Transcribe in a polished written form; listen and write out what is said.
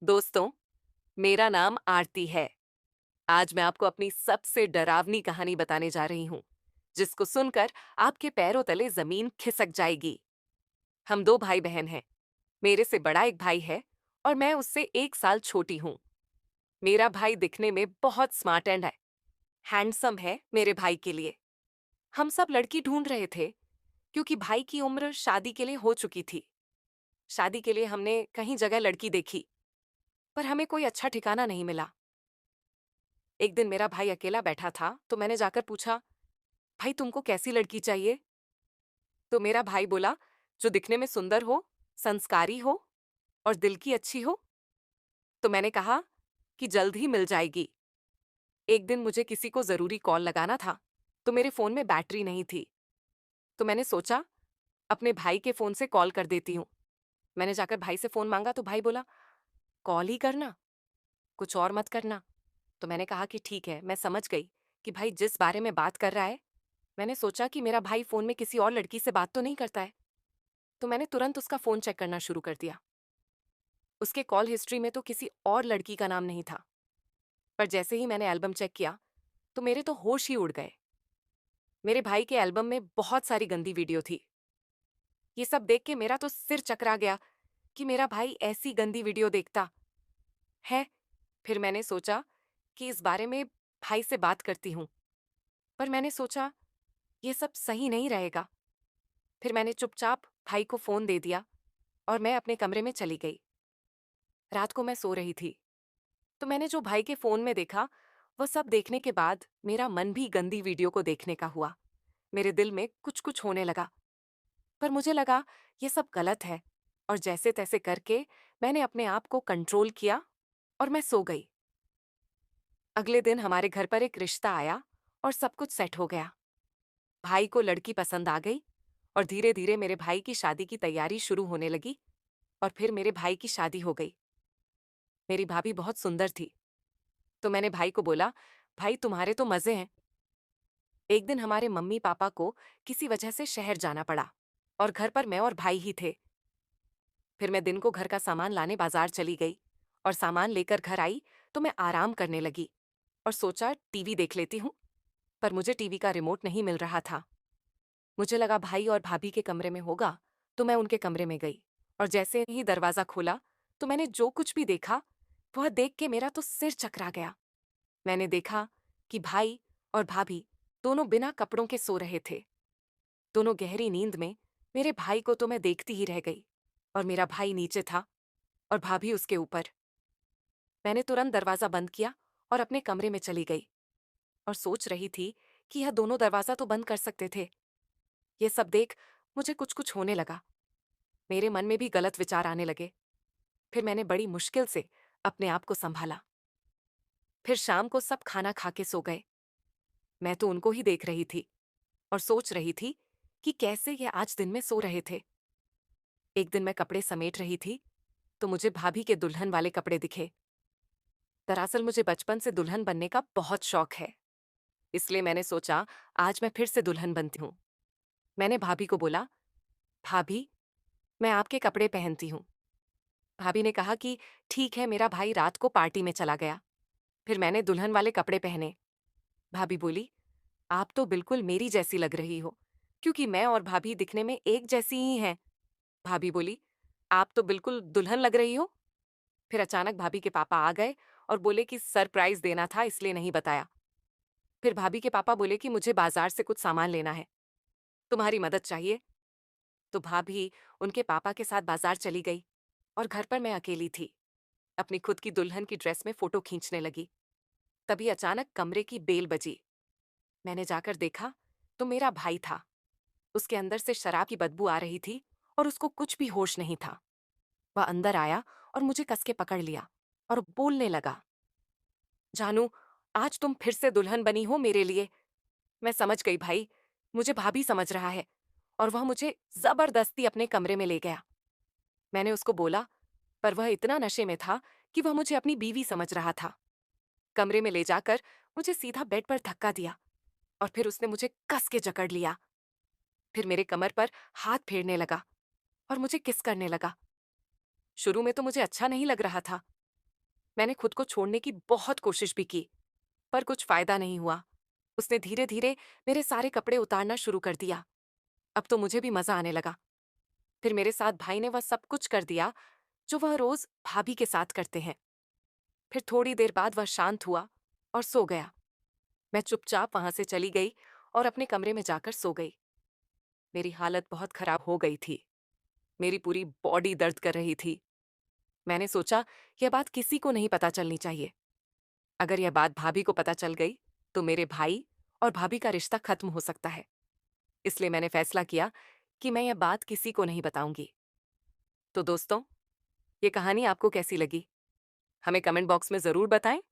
दोस्तों, मेरा नाम आरती है। आज मैं आपको अपनी सबसे डरावनी कहानी बताने जा रही हूँ, जिसको सुनकर आपके पैरों तले जमीन खिसक जाएगी। हम दो भाई बहन हैं। मेरे से बड़ा एक भाई है और मैं उससे 1 साल छोटी हूँ। मेरा भाई दिखने में बहुत स्मार्ट एंड है, हैंडसम है मेरे भाई के लिए। हम सब लड़की ढूंढ रहे थे क्योंकि भाई की उम्र शादी के लिए हो चुकी थी। शादी के लिए हमने कहीं जगह लड़की देखी, पर हमें कोई अच्छा ठिकाना नहीं मिला। एक दिन मेरा भाई अकेला बैठा था तो मैंने जाकर पूछा, भाई तुमको कैसी लड़की चाहिए? तो मेरा भाई बोला, जो दिखने में सुंदर हो, संस्कारी हो और दिल की अच्छी हो। तो मैंने कहा कि जल्द ही मिल जाएगी। एक दिन मुझे किसी को जरूरी कॉल लगाना था, तो मेरे फोन में बैटरी नहीं थी। तो मैंने सोचा अपने भाई के फोन से कॉल कर देती हूँ। मैंने जाकर भाई से फोन मांगा तो भाई बोला, कॉल ही करना, कुछ और मत करना। तो मैंने कहा कि ठीक है, मैं समझ गई कि भाई जिस बारे में बात कर रहा है। मैंने सोचा कि मेरा भाई फोन में किसी और लड़की से बात तो नहीं करता है, तो मैंने तुरंत उसका फोन चेक करना शुरू कर दिया। उसके कॉल हिस्ट्री में तो किसी और लड़की का नाम नहीं था, पर जैसे ही मैंने एल्बम चेक किया तो मेरे तो होश ही उड़ गए। मेरे भाई के एल्बम में बहुत सारी गंदी वीडियो थी। ये सब देख के मेरा तो सिर चकरा गया कि मेरा भाई ऐसी गंदी वीडियो देखता है। फिर मैंने सोचा कि इस बारे में भाई से बात करती हूँ, पर मैंने सोचा ये सब सही नहीं रहेगा। फिर मैंने चुपचाप भाई को फोन दे दिया और मैं अपने कमरे में चली गई। रात को मैं सो रही थी तो मैंने जो भाई के फोन में देखा, वो सब देखने के बाद मेरा मन भी गंदी वीडियो को देखने का हुआ। मेरे दिल में कुछ कुछ होने लगा, पर मुझे लगा ये सब गलत है और जैसे तैसे करके मैंने अपने आप को कंट्रोल किया और मैं सो गई। अगले दिन हमारे घर पर एक रिश्ता आया और सब कुछ सेट हो गया। भाई को लड़की पसंद आ गई और धीरे धीरे मेरे भाई की शादी की तैयारी शुरू होने लगी और फिर मेरे भाई की शादी हो गई। मेरी भाभी बहुत सुंदर थी, तो मैंने भाई को बोला, भाई तुम्हारे तो मजे हैं। एक दिन हमारे मम्मी पापा को किसी वजह से शहर जाना पड़ा और घर पर मैं और भाई ही थे। फिर मैं दिन को घर का सामान लाने बाजार चली गई और सामान लेकर घर आई तो मैं आराम करने लगी और सोचा टीवी देख लेती हूँ, पर मुझे टीवी का रिमोट नहीं मिल रहा था। मुझे लगा भाई और भाभी के कमरे में होगा, तो मैं उनके कमरे में गई और जैसे ही दरवाजा खोला तो मैंने जो कुछ भी देखा वह देख के मेरा तो सिर चकरा गया। मैंने देखा कि भाई और भाभी दोनों बिना कपड़ों के सो रहे थे। दोनों गहरी नींद में। मेरे भाई को तो मैं देखती ही रह गई और मेरा भाई नीचे था और भाभी उसके ऊपर। मैंने तुरंत दरवाजा बंद किया और अपने कमरे में चली गई और सोच रही थी कि यह दोनों दरवाजा तो बंद कर सकते थे। ये सब देख मुझे कुछ कुछ होने लगा। मेरे मन में भी गलत विचार आने लगे। फिर मैंने बड़ी मुश्किल से अपने आप को संभाला। फिर शाम को सब खाना खा के सो गए। मैं तो उनको ही देख रही थी और सोच रही थी कि कैसे ये आज दिन में सो रहे थे। एक दिन मैं कपड़े समेट रही थी तो मुझे भाभी के दुल्हन वाले कपड़े दिखे। दरअसल मुझे बचपन से दुल्हन बनने का बहुत शौक है, इसलिए मैंने सोचा आज मैं फिर से दुल्हन बनती हूँ। मैंने भाभी को बोला, भाभी मैं आपके कपड़े पहनती हूँ। भाभी ने कहा कि ठीक है, मेरा भाई रात को पार्टी में चला गया। फिर मैंने दुल्हन वाले कपड़े पहने। भाभी बोली, आप तो बिल्कुल मेरी जैसी लग रही हो, क्योंकि मैं और भाभी दिखने में एक जैसी ही हैं। भाभी बोली, आप तो बिल्कुल दुल्हन लग रही हो। फिर अचानक भाभी के पापा आ गए और बोले कि सरप्राइज देना था इसलिए नहीं बताया। फिर भाभी के पापा बोले कि मुझे बाजार से कुछ सामान लेना है, तुम्हारी मदद चाहिए। तो भाभी उनके पापा के साथ बाजार चली गई और घर पर मैं अकेली थी। अपनी खुद की दुल्हन की ड्रेस में फोटो खींचने लगी। तभी अचानक कमरे की बेल बजी। मैंने जाकर देखा तो मेरा भाई था। उसके अंदर से शराब की बदबू आ रही थी और उसको कुछ भी होश नहीं था। वह अंदर आया और मुझे कस के पकड़ लिया और बोलने लगा, जानू, आज तुम फिर से दुल्हन बनी हो मेरे लिए। मैं समझ गई भाई, मुझे भाभी समझ रहा है, और वह मुझे जबरदस्ती अपने कमरे में ले गया। मैंने उसको बोला, पर वह इतना नशे में था कि वह मुझे अपनी बीवी समझ रहा था। कमरे में ले जाकर मुझे सीधा बेड पर धक्का दिया और फिर उसने मुझे कस के जकड़ लिया। फिर मेरे कमर पर हाथ फेरने लगा और मुझे किस करने लगा। शुरू में तो मुझे अच्छा नहीं लग रहा था, मैंने खुद को छोड़ने की बहुत कोशिश भी की, पर कुछ फायदा नहीं हुआ। उसने धीरे-धीरे मेरे सारे कपड़े उतारना शुरू कर दिया। अब तो मुझे भी मज़ा आने लगा। फिर मेरे साथ भाई ने वह सब कुछ कर दिया, जो वह रोज़ भाभी के साथ करते हैं। फिर थोड़ी देर बाद वह शांत हुआ और सो गया। मैं चुपचाप वहाँ से चली गई और अपने कमरे में जाकर सो गई। मेरी हालत बहुत खराब हो गई थी। मेरी पूरी बॉडी दर्द कर रही थी। मैंने सोचा, यह बात किसी को नहीं पता चलनी चाहिए। अगर यह बात भाभी को पता चल गई, तो मेरे भाई और भाभी का रिश्ता खत्म हो सकता है। इसलिए मैंने फैसला किया कि मैं यह बात किसी को नहीं बताऊंगी। तो दोस्तों, ये कहानी आपको कैसी लगी? हमें कमेंट बॉक्स में ज़रूर बताएं।